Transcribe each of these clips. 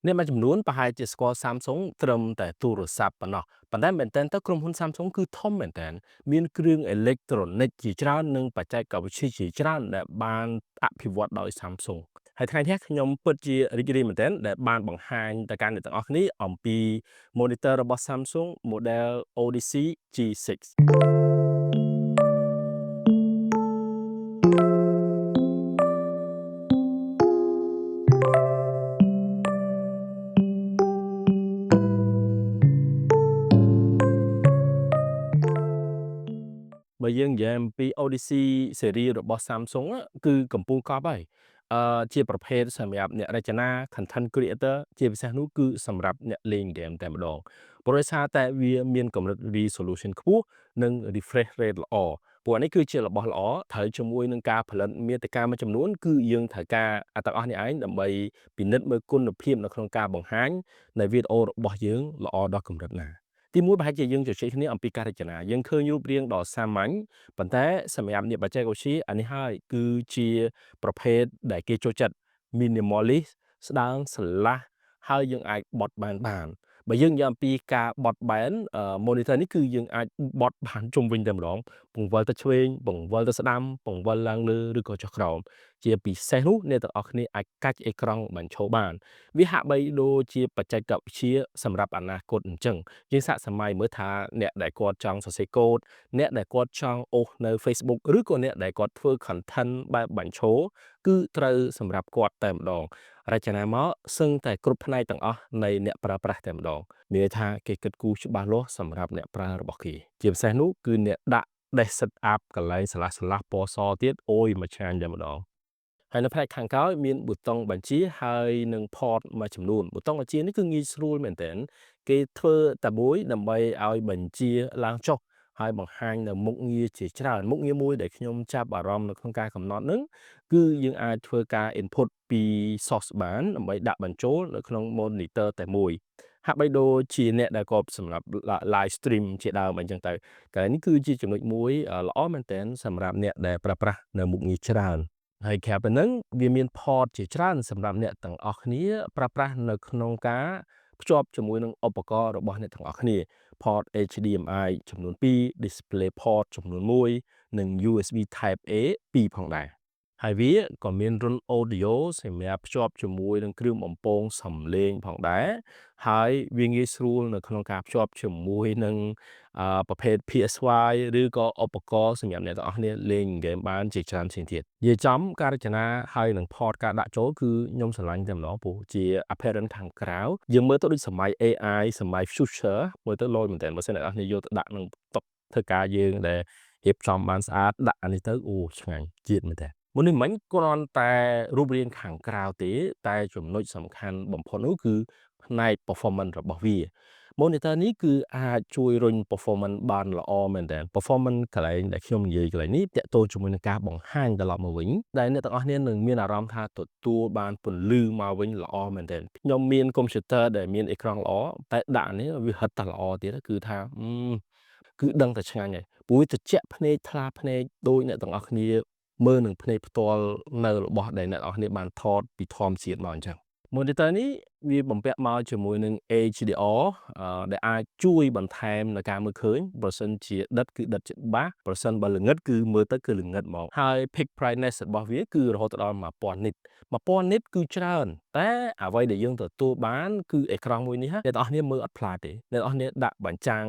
អ្នកមួយចំនួនប្រហែលជាស្គាល់ Samsung ត្រឹមតែទូរស័ព្ទប៉ុណ្ណោះប៉ុន្តែមែនទែនទៅក្រុមហ៊ុន Samsung គឺធំមែនទែនមានគ្រឿងអេឡិចត្រូនិកជាច្រើននិងបច្ចេកវិទ្យាជាច្រើនដែលបានអភិវឌ្ឍដោយ Samsung ហើយថ្ងៃនេះខ្ញុំពិតជារីករាយមែនទែនដែលបានបង្ហាញទៅកាន់អ្នកទាំងអស់គ្នាអំពី monitor របស់ Samsung model Odyssey G6 បើយើងនិយាយអំពី Odyssey series របស់ Samsung គឺកំពុងកប់ហើយជាប្រភេទសម្រាប់អ្នករចនា content creator ជាពិសេសនោះគឺសម្រាប់អ្នកលេងហ្គេមតែម្ដងព្រោះដោយសារតែវាមានកម្រិត resolution ខ្ពស់និង refresh rate ល្អពួកនេះគឺជារបស់ល្អត្រូវជាមួយនឹងការផលិតមាតិកាមួយចំនួនគឺយើងត្រូវការទាំងអស់នេះឯងដើម្បីពិនិត្យមើលគុណភាពនៅក្នុងការបង្ហាញនៃវីដេអូរបស់យើងល្អដល់កម្រិតណាទីមួយប្រហែលជាយើងជជែកគ្នាអំពីការរចនាយើងឃើញរូបរាងដ៏សាមញ្ញប៉ុន្តែសម្រាប់អ្នកបច្ចេកវិទ្យាអានេះហើយគឺជាប្រភេទដែលគេចូលចិត្ត minimalist ស្ដើងស្រឡះហើយយើងអាចបត់បែនបានបើយើងនិយាយអំពីការបត់បែនmonitor នេះគឺយើងអាចបត់បានជុំវិញតែម្ដងពង្វិលទៅឆ្វេងពង្វិលទៅស្ដាំពង្វិលឡើងលើឬក៏ចុះក្រោមជាពិសេសនោះអ្នកទាំងអស់គ្នាអាចកាច់អេក្រង់បញ្ឈរបានវាហាក់បីដូចជាបច្ចេកវិទ្យាសម្រាប់អនាគតអញ្ចឹងយើងសាកសម័យមើលថាអ្នកដែលគាត់ចង់សរសេរកូដអ្នកដែលគាត់ចង់អូសនៅ Facebook ឬក៏អ្នកដែលគាត់ធ្វើ content បែបបញ្ឈរគឺត្រូវសម្រាប់គាត់តែម្ដងរចនាមកសឹងតែគ្រប់ផ្នែកទាំងអស់នៃអ្នកប្រើប្រាស់តែម្ដងមានន័យថាគេគិតគូរច្បាស់លាស់សម្រាប់អ្នកប្រើរបស់គេជាពិសេសនោះគឺអ្នកដាក់ desk set up កន្លែងឆ្លាស់ពណ៌សទៀតអូយមួយឆ្ងាញ់តែម្ដងហើយនៅផ្នែកខាងក្រោយមានប៊ូតុងបញ្ជាហើយនឹង port មួយចំនួនប៊ូតុងបញ្ជានេះគឺងាយស្រួលមែនទែនគេធ្វើតែមួយដើម្បីឲ្យបញ្ជាឡើងចុះហើយបង្ហាញនៅមុខងារជាច្រើនមុខងារមួយដែលខ្ញុំចាប់អារម្មណ៍នៅក្នុងការកំណត់នឹងគឺយើងអាចធ្វើការ input ពី source បានដើម្បីដាក់បញ្ចូលនៅក្នុង monitor តែមួយហាក់បីដូចជាអ្នកដែលគាត់សម្រាប់ live stream ជាដើមអីចឹងទៅកន្លែងនេះគឺជាចំណុចមួយល្អមែនទែនសម្រាប់អ្នកដែលប្រើប្រាស់នៅមុខងារច្រើនហើយក្រៅពីហ្នឹងវាមាន port ជាច្រើនសម្រាប់អ្នកទាំងអស់គ្នាប្រើប្រាស់នៅក្នុងការភ្ជាប់ជាមួយនឹងឧបករណ៍របស់អ្នកទាំងអស់គ្នា port HDMI ចំនួន2 display port ចំនួន1និង USB Type A 2ផងដែរហើយវាក៏មានរុន audio សម្រាប់ភ្ជាប់ជាមួយនឹងគ្រឿងបំពងសំឡេងផងដែរហើយវាងាយស្រួលនៅក្នុងការភ្ជាប់ជាមួយនឹងប្រភេទ PS5 ឬក៏ឧបករណ៍សម្រាប់អ្នកទាំងអស់គ្នាលេងហ្គេមបានជាច្រើនផ្សេងទៀតនិយាយចំការរចនាហើយនឹង port ការដាក់ចូលគឺខ្ញុំស្រឡាញ់តែម្ដងព្រោះជា apparent ខាងក្រៅយើងមើលទៅដូចសម័យ AI សម័យ future មើលទៅលយមែនតើបើសិនអ្នកទាំងអស់គ្នាយកទៅដាក់ក្នុងតុធ្វើការយើងដែលរៀបចំបានស្អាតដាក់អានេះទៅអូឆ្ងាញ់ជាតិមែនតើមុននេះមិញគ្រាន់តែរូបរាងខាងក្រៅទេតែចំណុចសំខាន់បំផុតនោះគឺផ្នែក performance របស់វា monitor នេះគឺអាចជួយរុញ performance បានល្អមែនតើ performance កន្លែងដែលខ្ញុំនិយាយកន្លែងនេះតាក់ទងជាមួយនឹងការបង្ហាញត្រឡប់មកវិញដែលអ្នកទាំងអស់គ្នានឹងមានអារម្មណ៍ថាទទួលបានពន្លឺមកវិញល្អមែនតើខ្ញុំមានកុំព្យូទ័រដែលមានអេក្រង់ល្អតែដាក់នេះវាហិតតែល្អទៀតគឺថាគឺដឹងតែឆ្ងាញ់ហើយព្រោះវាត្រជាក់ភ្នែកថ្លាភ្នែកដូចអ្នកទាំងអស់គ្នាមើលនឹងភ្នែកផ្ទាល់នៅរបស់ដែលអ្នកទាំងអស់គ្នាបានថតពីធម្មជាតិមកអញ្ចឹង monitor នេះវាបំពាក់មកជាមួយនឹង HDR ដែលអាចជួយបន្ថែមនៅការមើលឃើញបើសិនជាដិតគឺដិតច្បាស់ប្រសិនបើល្ងិតគឺមើលទៅគឺល្ងិតហ្មងហើយ peak brightness របស់វាគឺរហូតដល់1000 nit 1000 nit គឺច្រើនតែអ្វីដែលយើងទទួលបានគឺអេក្រង់មួយនេះអ្នកនរគ្នាមើលអត់ផ្លាតទេអ្នកនរគ្នាដាក់បញ្ចាំង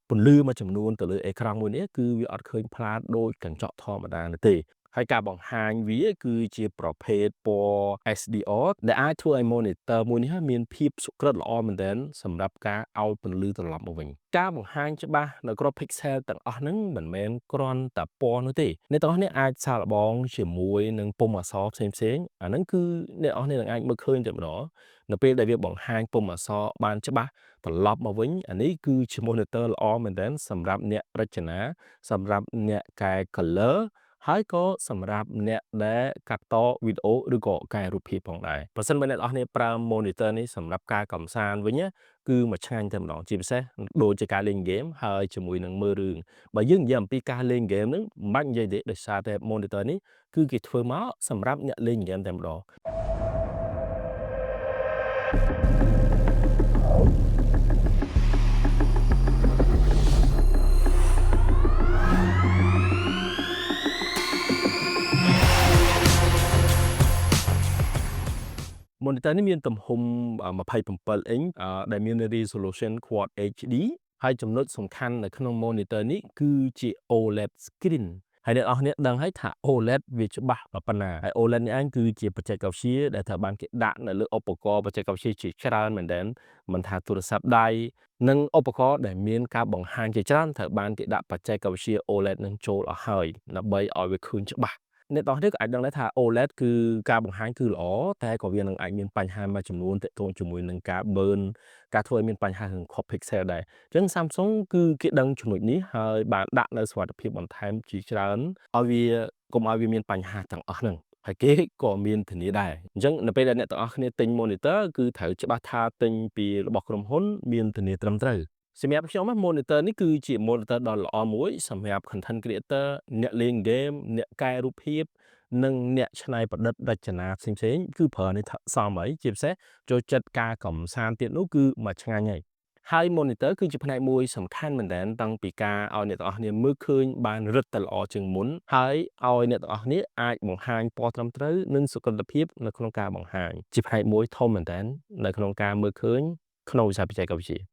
ពន្លឺមួយចំនួនទៅលើអេក្រង់មួយនេះគឺវាអត់ឃើញផ្លាតដូចកញ្ចក់ធម្មតានោះទេហើយការបង្ហាញវាគឺជាប្រភេទពណ៌ SDR ដែលអាចធ្វើឲ្យ monitor មួយនេះមានភាពសុក្រឹតល្អមែនទែនសម្រាប់ការឲ្យពន្លឺត្រឡប់មកវិញការបង្ហាញច្បាស់នៅគ្រប់ pixel ទាំងអស់ហ្នឹងមិនមែនគ្រាន់តែពណ៌នោះទេអ្នកទាំងអស់គ្នាអាចសាកល្បងជាមួយនឹងពុម្ពអក្សរផ្សេងៗអាហ្នឹងគឺអ្នកទាំងអស់គ្នានឹងអាចមើលឃើញតែម្ដងនៅពេលដែលវាបង្ហាញពុម្ពអក្សរបានច្បាស់ត្រឡប់មកវិញអានេះគឺជា monitor ល្អមែនទែនសម្រាប់អ្នករចនាសម្រាប់អ្នកកែ color ហើយក៏សម្រាប់អ្នកដែលកាត់តវីដេអូឬក៏កែរូបភាពផងដែរប្រសិនបើអ្នកនរគ្នាប្រើ monitor នេះសម្រាប់ការកំសាន្តវិញគឺមួយឆ្ងាញ់តែម្ដងជាពិសេសដូចជាការលេងហ្គេមហើយជាមួយនឹងមើលរឿងបើយើងនិយាយអំពីការលេងហ្គេមហ្នឹងមិនបាច់និយាយទេដោយសារតែ monitor នេះគឺគេធ្វើមកសម្រាប់អ្នកលេងហ្គេមតែម្ដង monitor នេះមានទំហំ27 អ៊ីងដែលមាន resolution Quad HD ហើយចំណុចសំខាន់នៅក្នុង monitor នេះគឺជា OLED screen ហើយអ្នកនរគ្នាដឹងហើយថា OLED វាច្បាស់ប៉ុណ្ណាហើយ OLED នេះឯងគឺជាបច្ចេកវិទ្យាដែលត្រូវបានគេដាក់នៅលើឧបករណ៍បច្ចេកវិទ្យាជាច្រើនមែនទែនមិនថាទូរស័ព្ទដៃនិងឧបករណ៍ដែលមានការបង្ហាញជាច្រើនត្រូវបានគេដាក់បច្ចេកវិទ្យា OLED នឹងចូលអស់ហើយដើម្បីឲ្យវាឃើញច្បាស់អ្នកនរគ្នាក៏អាចដឹងដែរថា OLED គឺការបង្ហាញគឺល្អតែក៏វានឹងអាចមានបញ្ហាមួយចំនួនទាក់ទងជាមួយនឹងការ burn ការធ្វើឲ្យមានបញ្ហារឿងខុស pixel ដែរអញ្ចឹង Samsung គឺគេដឹងចំណុចនេះហើយបានដាក់នៅសុវត្ថិភាពបន្ថែមជាច្រើនឲ្យវាកុំឲ្យវាមានបញ្ហាទាំងអស់ហ្នឹងហើយគេក៏មានធានាដែរអញ្ចឹងនៅពេលដែលអ្នកទាំងអស់គ្នាទិញ monitor គឺត្រូវច្បាស់ថាទិញពីរបស់ក្រុមហ៊ុនមានធានាត្រឹមត្រូវសម្រាប់ខ្ញុំ monitor នេះគឺជា monitor ដ៏ល្អមួយសម្រាប់ content creator អ្នកលេង game អ្នកកែរូបភាពនិងអ្នកច្នៃប្រឌិតរចនាផ្សេងៗគឺប្រើនេះសមហើយជាពិសេសចូលចិត្តការកម្សាន្តទៀតនោះគឺមកឆ្ងាញ់ហើយ monitor គឺជាផ្នែកមួយសំខាន់មែនទែនតាំងពីការឲ្យអ្នកទាំងអស់គ្នាមើលឃើញបានរឹតតែល្អជាងមុនហើយឲ្យអ្នកទាំងអស់គ្នាអាចបង្ហាញពណ៌ត្រឹមត្រូវនិងសុក្រភាពនៅក្នុងការបង្ហាញជាផ្នែកមួយធំមែនទែននៅក្នុងការមើលឃើញក្នុងវិស័យបច្ចេកវិទ្យា